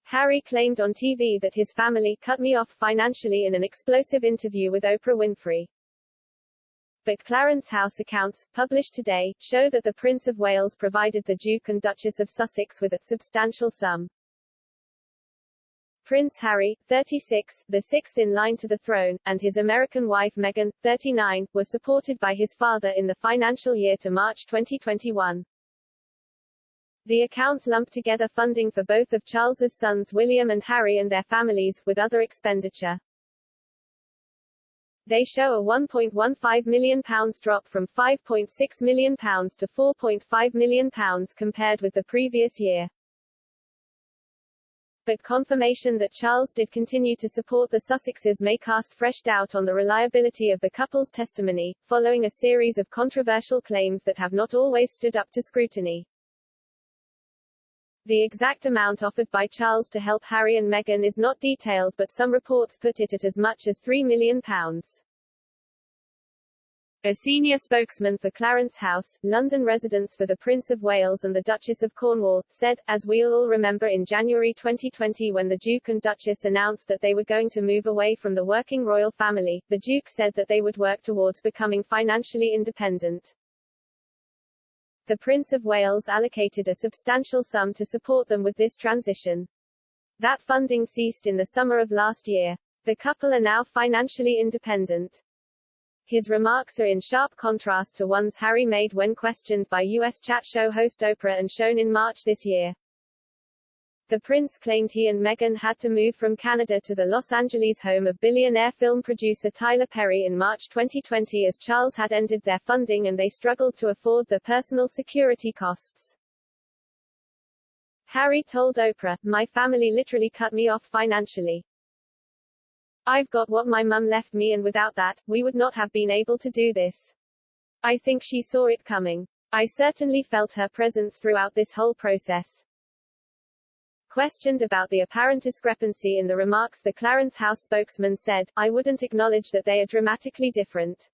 Harry claimed on TV that his family cut me off financially in an explosive interview with Oprah Winfrey. But Clarence House accounts, published today, show that the Prince of Wales provided the Duke and Duchess of Sussex with a substantial sum. Prince Harry, 36, the sixth in line to the throne, and his American wife Meghan, 39, were supported by his father in the financial year to March 2021. The accounts lump together funding for both of Charles's sons William and Harry and their families, with other expenditure. They show a £1.15 million drop from £5.6 million to £4.5 million compared with the previous year. But confirmation that Charles did continue to support the Sussexes may cast fresh doubt on the reliability of the couple's testimony, following a series of controversial claims that have not always stood up to scrutiny. The exact amount offered by Charles to help Harry and Meghan is not detailed, but some reports put it at as much as £3 million. A senior spokesman for Clarence House, London residents for the Prince of Wales and the Duchess of Cornwall, said, as we'll all remember in January 2020 when the Duke and Duchess announced that they were going to move away from the working royal family, the Duke said that they would work towards becoming financially independent. The Prince of Wales allocated a substantial sum to support them with this transition. That funding ceased in the summer of last year. The couple are now financially independent. His remarks are in sharp contrast to ones Harry made when questioned by U.S. chat show host Oprah and shown in March this year. The prince claimed he and Meghan had to move from Canada to the Los Angeles home of billionaire film producer Tyler Perry in March 2020 as Charles had ended their funding and they struggled to afford the personal security costs. Harry told Oprah, "My family literally cut me off financially. I've got what my mum left me and without that, we would not have been able to do this. I think she saw it coming. I certainly felt her presence throughout this whole process." Questioned about the apparent discrepancy in the remarks, the Clarence House spokesman said, "I wouldn't acknowledge that they are dramatically different.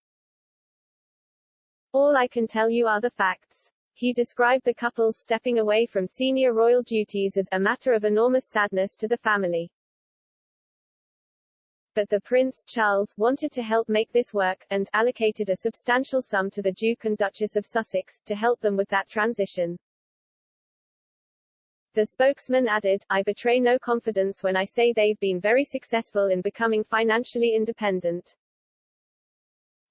All I can tell you are the facts." He described the couple's stepping away from senior royal duties as a matter of enormous sadness to the family. But the Prince, Charles, wanted to help make this work, and allocated a substantial sum to the Duke and Duchess of Sussex, to help them with that transition. The spokesman added, "I betray no confidence when I say they've been very successful in becoming financially independent."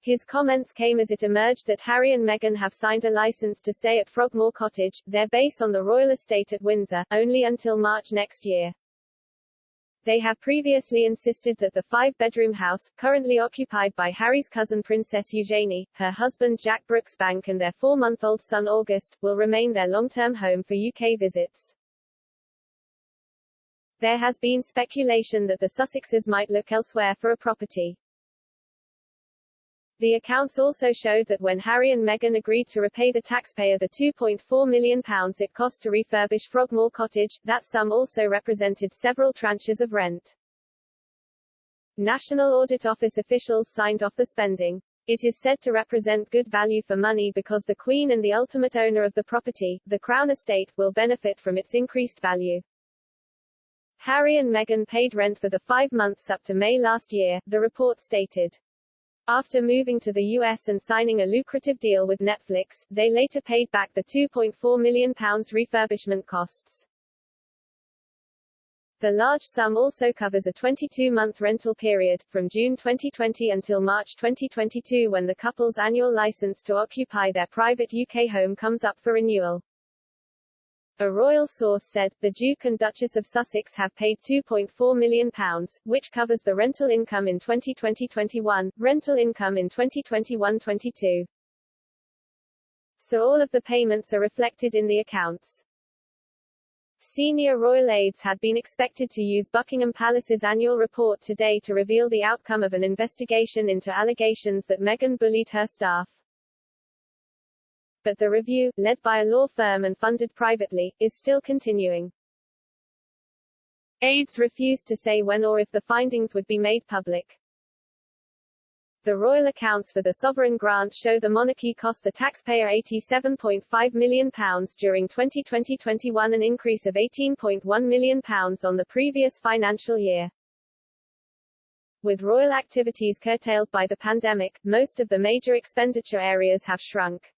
His comments came as it emerged that Harry and Meghan have signed a license to stay at Frogmore Cottage, their base on the royal estate at Windsor, only until March next year. They have previously insisted that the five-bedroom house, currently occupied by Harry's cousin Princess Eugenie, her husband Jack Brooksbank and their 4-month-old son August, will remain their long-term home for UK visits. There has been speculation that the Sussexes might look elsewhere for a property. The accounts also showed that when Harry and Meghan agreed to repay the taxpayer the £2.4 million it cost to refurbish Frogmore Cottage, that sum also represented several tranches of rent. National Audit Office officials signed off the spending. It is said to represent good value for money because the Queen and the ultimate owner of the property, the Crown Estate, will benefit from its increased value. Harry and Meghan paid rent for the 5 months up to May last year, the report stated. After moving to the US and signing a lucrative deal with Netflix, they later paid back the £2.4 million refurbishment costs. The large sum also covers a 22-month rental period, from June 2020 until March 2022 when the couple's annual license to occupy their private UK home comes up for renewal. A royal source said, the Duke and Duchess of Sussex have paid £2.4 million, which covers the rental income in 2020-21, rental income in 2021-22. So all of the payments are reflected in the accounts. Senior royal aides had been expected to use Buckingham Palace's annual report today to reveal the outcome of an investigation into allegations that Meghan bullied her staff. But the review, led by a law firm and funded privately, is still continuing. Aides refused to say when or if the findings would be made public. The royal accounts for the sovereign grant show the monarchy cost the taxpayer £87.5 million during 2020-21, an increase of £18.1 million on the previous financial year. With royal activities curtailed by the pandemic, most of the major expenditure areas have shrunk.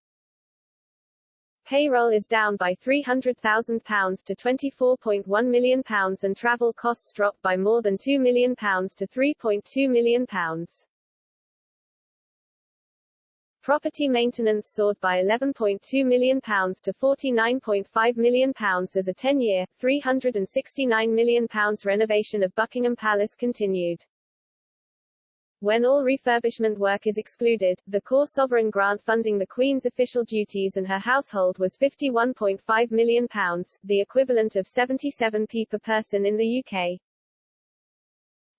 Payroll is down by £300,000 to £24.1 million and travel costs dropped by more than £2 million to £3.2 million. Property maintenance soared by £11.2 million to £49.5 million as a 10-year, £369 million renovation of Buckingham Palace continued. When all refurbishment work is excluded, the core sovereign grant funding the Queen's official duties and her household was £51.5 million, the equivalent of 77p per person in the UK.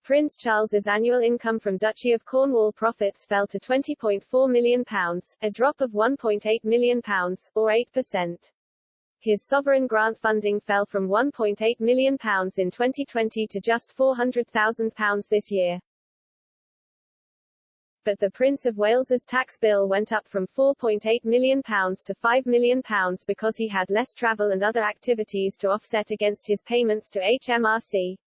Prince Charles's annual income from Duchy of Cornwall profits fell to £20.4 million, a drop of £1.8 million, or 8%. His sovereign grant funding fell from £1.8 million in 2020 to just £400,000 this year. But the Prince of Wales's tax bill went up from £4.8 million to £5 million because he had less travel and other activities to offset against his payments to HMRC.